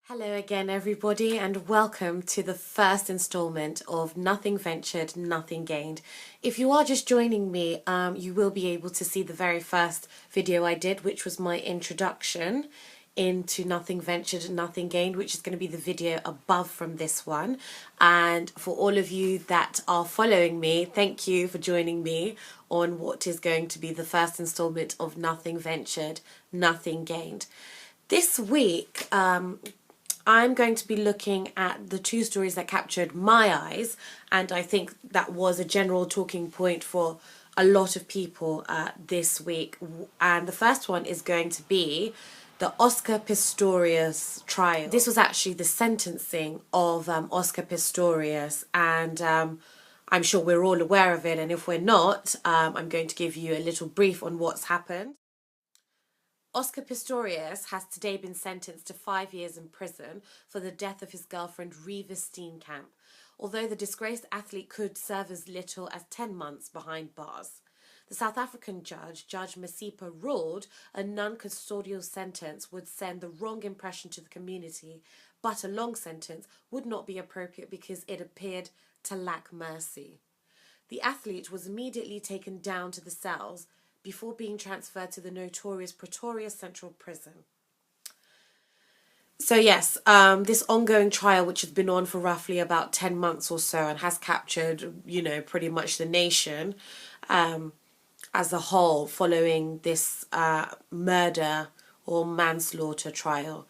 Hello again, everybody, and welcome to the first installment of Nothing Ventured, Nothing Gained. If you are just joining me, you will be able to see the very first video I did, which was my introduction into Nothing Ventured, Nothing Gained, which is going to be the video above from this one. And for all of you that are following me, thank you for joining me on what is going to be the first installment of Nothing Ventured, Nothing Gained. This week, I'm going to be looking at the two stories that captured my eyes, and I think that was a general talking point for a lot of people this week. And the first one is going to be the Oscar Pistorious trial. This was actually the sentencing of Oscar Pistorious, and I'm sure we're all aware of it, and if we're not, I'm going to give you a little brief on what's happened. Oscar Pistorious has today been sentenced to 5 years in prison for the death of his girlfriend Reva Steenkamp, although the disgraced athlete could serve as little as 10 months behind bars. The South African judge, Judge Masipa, ruled a non-custodial sentence would send the wrong impression to the community, but a long sentence would not be appropriate because it appeared to lack mercy. The athlete was immediately taken down to the cells before being transferred to the notorious Pretoria Central Prison. So yes, this ongoing trial, which has been on for roughly about 10 months or so and has captured, pretty much the nation as a whole following this murder or manslaughter trial,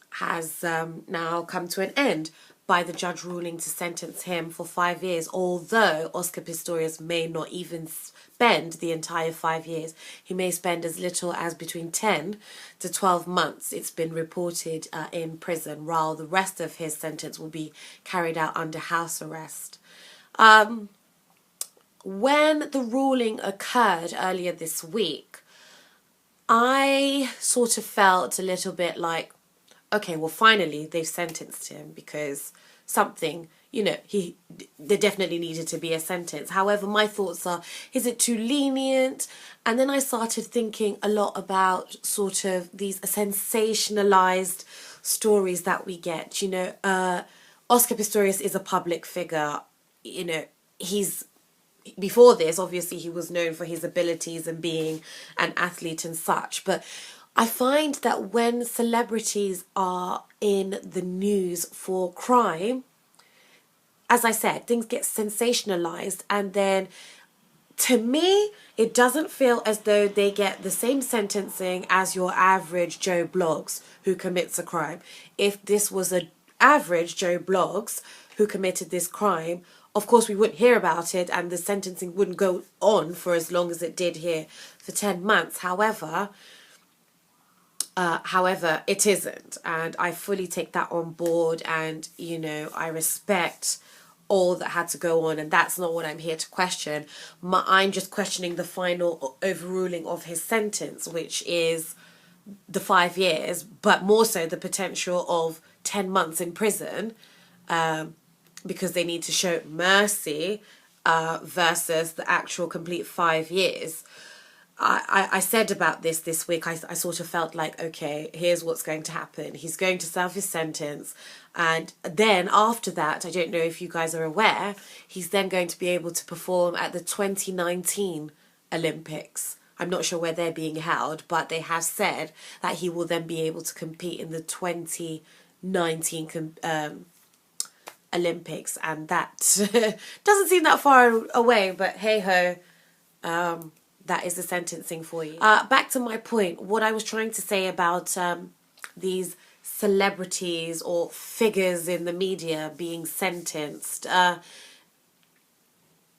has now come to an end by the judge ruling to sentence him for 5 years, although Oscar Pistorius may not even spend the entire 5 years. He may spend as little as between 10 to 12 months, it's been reported, in prison, while the rest of his sentence will be carried out under house arrest. When the ruling occurred earlier this week, I sort of felt a little bit like, okay, well, finally they've sentenced him, because something, there definitely needed to be a sentence. However, my thoughts are, is it too lenient? And then I started thinking a lot about sort of these sensationalized stories that we get. Oscar Pistorius is a public figure. Before this, obviously, he was known for his abilities and being an athlete and such, but I find that when celebrities are in the news for crime, as I said, things get sensationalized, and then to me, it doesn't feel as though they get the same sentencing as your average Joe Bloggs who commits a crime. If this was an average Joe Bloggs who committed this crime, of course we wouldn't hear about it and the sentencing wouldn't go on for as long as it did here for 10 months. However, it isn't, and I fully take that on board, and I respect all that had to go on, and that's not what I'm here to question. I'm just questioning the final overruling of his sentence, which is the 5 years, but more so the potential of 10 months in prison, because they need to show mercy versus the actual complete 5 years. I said about this week, I sort of felt like, okay, here's what's going to happen. He's going to serve his sentence, and then after that, I don't know if you guys are aware, he's then going to be able to perform at the 2019 Olympics. I'm not sure where they're being held, but they have said that he will then be able to compete in the 2019 Olympics, and that doesn't seem that far away, but hey-ho, that is the sentencing for you. Back to my point, what I was trying to say about these celebrities or figures in the media being sentenced.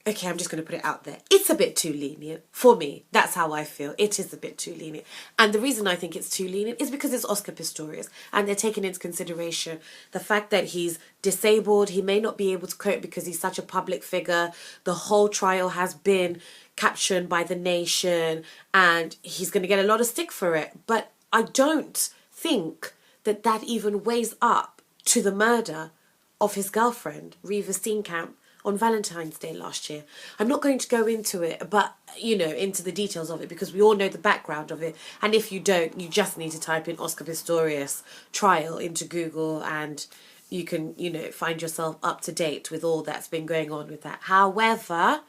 Okay, I'm just going to put it out there. It's a bit too lenient for me. That's how I feel. It is a bit too lenient. And the reason I think it's too lenient is because it's Oscar Pistorius, and they're taking into consideration the fact that he's disabled. He may not be able to cope because he's such a public figure. The whole trial has been captioned by the nation, and he's going to get a lot of stick for it. But I don't think that even weighs up to the murder of his girlfriend, Reva Steenkamp, on Valentine's Day last year. I'm not going to go into it, but, you know, into the details of it, because we all know the background of it. And if you don't, you just need to type in Oscar Pistorious trial into Google, and you can, you know, find yourself up to date with all that's been going on with that. However,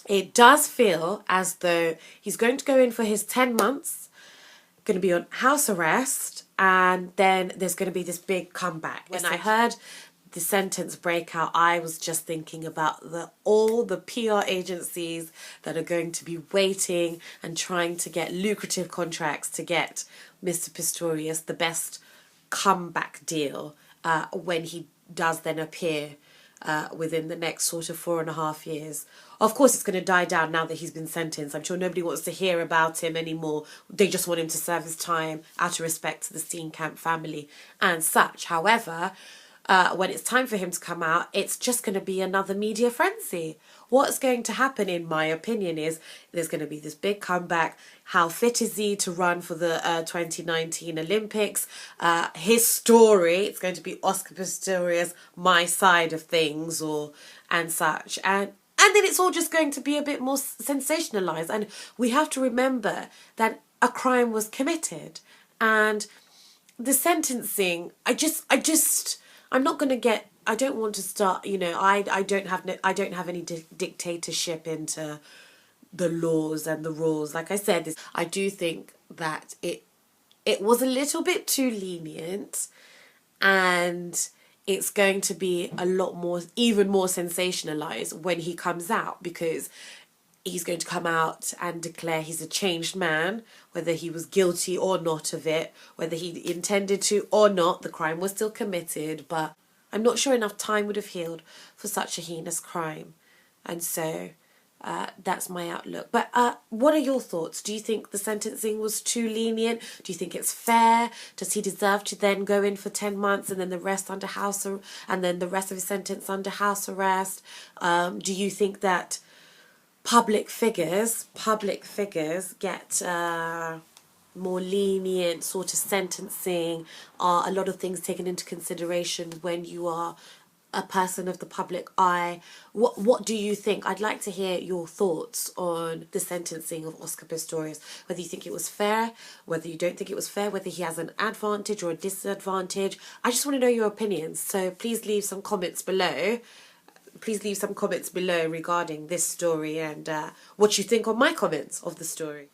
it does feel as though he's going to go in for his 10 months, going to be on house arrest, and then there's going to be this big comeback. When I heard the sentence break out, I was just thinking about all the PR agencies that are going to be waiting and trying to get lucrative contracts to get Mr. Pistorious the best comeback deal when he does then appear within the next sort of 4.5 years. Of course, it's going to die down now that he's been sentenced. I'm sure nobody wants to hear about him anymore. They just want him to serve his time out of respect to the Steenkamp family and such. However, when it's time for him to come out, it's just going to be another media frenzy. What's going to happen, in my opinion, is there's going to be this big comeback. How fit is he to run for the 2019 Olympics? His story, it's going to be Oscar Pistorius, my side of things, and such. And then it's all just going to be a bit more sensationalized. And we have to remember that a crime was committed. And the sentencing, I'm not going to get, I don't want to start, you know, I don't have any dictatorship into the laws and the rules. Like I said, I do think that it was a little bit too lenient, and it's going to be a lot more, even more sensationalized when he comes out, because he's going to come out and declare he's a changed man, whether he was guilty or not of it, whether he intended to or not. The crime was still committed, but I'm not sure enough time would have healed for such a heinous crime. And so that's my outlook. But what are your thoughts? Do you think the sentencing was too lenient? Do you think it's fair? Does he deserve to then go in for 10 months and then the rest under and then the rest of his sentence under house arrest? Do you think that public figures get more lenient sort of sentencing? Are a lot of things taken into consideration when you are a person of the public eye? What do you think? I'd like to hear your thoughts on the sentencing of Oscar Pistorius. Whether you think it was fair, whether you don't think it was fair, whether he has an advantage or a disadvantage. I just want to know your opinions. So please leave some comments below. Please leave some comments below regarding this story and what you think on my comments of the story.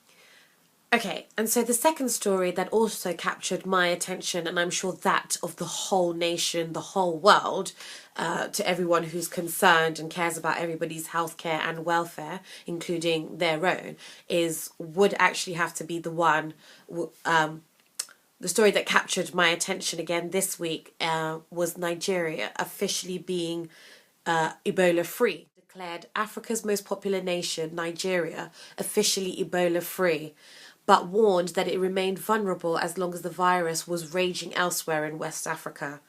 Okay, and so the second story that also captured my attention, and I'm sure that of the whole nation, the whole world, to everyone who's concerned and cares about everybody's healthcare and welfare, including their own, would actually have to be the one. The story that captured my attention again this week was Nigeria officially being Ebola free. Declared Africa's most popular nation, Nigeria, officially Ebola free, but warned that it remained vulnerable as long as the virus was raging elsewhere in West Africa.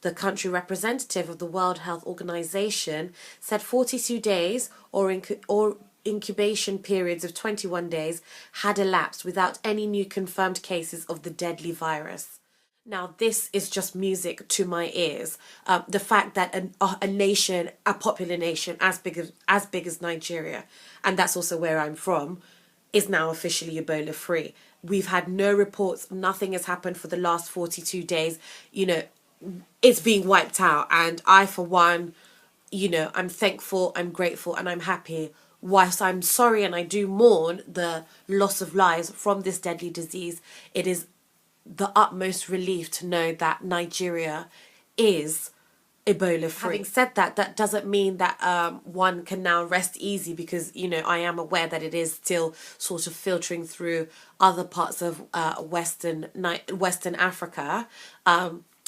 The country representative of the World Health Organization said 42 days or incubation periods of 21 days had elapsed without any new confirmed cases of the deadly virus. Now, this is just music to my ears. The fact that a nation, a popular nation as big as Nigeria, and that's also where I'm from, is now officially Ebola free. We've had no reports. Nothing has happened for the last 42 days. You know, it's being wiped out. And I, for one, you know, I'm thankful, I'm grateful, and I'm happy. Whilst I'm sorry and I do mourn the loss of lives from this deadly disease, it is the utmost relief to know that Nigeria is Ebola free. Having said that, that doesn't mean that one can now rest easy, because, you know, I am aware that it is still sort of filtering through other parts of Western Africa.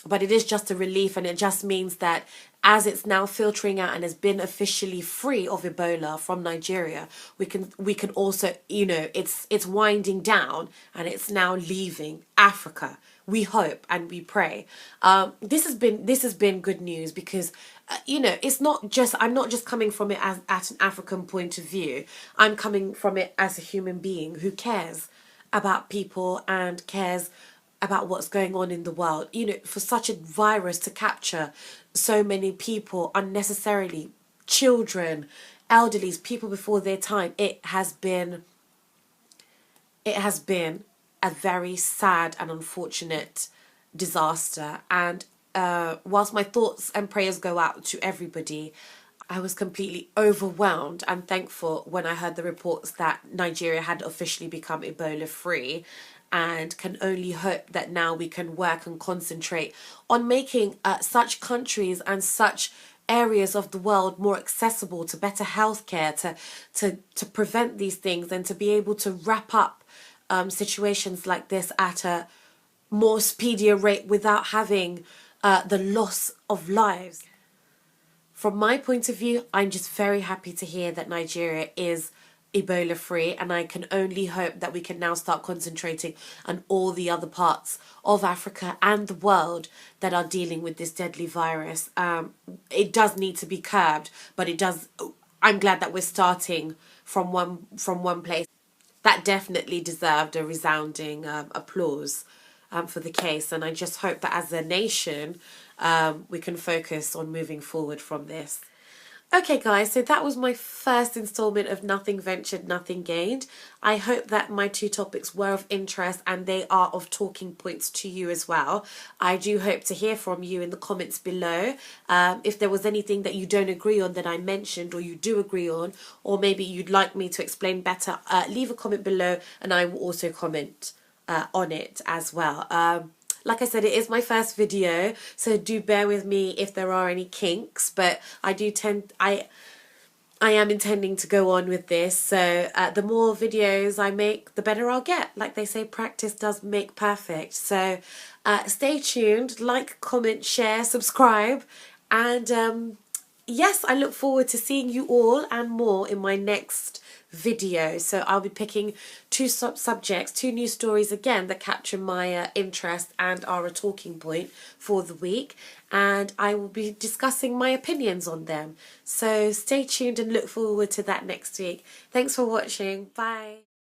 But it is just a relief, and it just means that as it's now filtering out and has been officially free of Ebola from Nigeria, we can also, you know, it's winding down and it's now leaving Africa. We hope and we pray. This has been good news, because you know, I'm not just coming from it as at an African point of view. I'm coming from it as a human being who cares about people and cares about what's going on in the world. You know, for such a virus to capture so many people unnecessarily, children, elderlies, people before their time, it has been a very sad and unfortunate disaster. And whilst my thoughts and prayers go out to everybody, I was completely overwhelmed and thankful when I heard the reports that Nigeria had officially become Ebola free, and can only hope that now we can work and concentrate on making such countries and such areas of the world more accessible to better healthcare, to prevent these things, and to be able to wrap up situations like this at a more speedier rate without having the loss of lives. From my point of view, I'm just very happy to hear that Nigeria is Ebola free, and I can only hope that we can now start concentrating on all the other parts of Africa and the world that are dealing with this deadly virus. It does need to be curbed, but it does. I'm glad that we're starting from one place. That definitely deserved a resounding applause for the case, and I just hope that as a nation we can focus on moving forward from this. Okay guys, so that was my first installment of Nothing Ventured, Nothing Gained. I hope that my two topics were of interest and they are of talking points to you as well. I do hope to hear from you in the comments below. If there was anything that you don't agree on that I mentioned, or you do agree on, or maybe you'd like me to explain better, leave a comment below and I will also comment on it as well. Like I said, it is my first video, so do bear with me if there are any kinks, but I am intending to go on with this, so the more videos I make, the better I'll get. Like they say, practice does make perfect. So stay tuned, like, comment, share, subscribe, and yes, I look forward to seeing you all and more in my next video. So I'll be picking two subjects, two news stories again that capture my interest and are a talking point for the week, and I will be discussing my opinions on them. So stay tuned and look forward to that next week. Thanks for watching. Bye.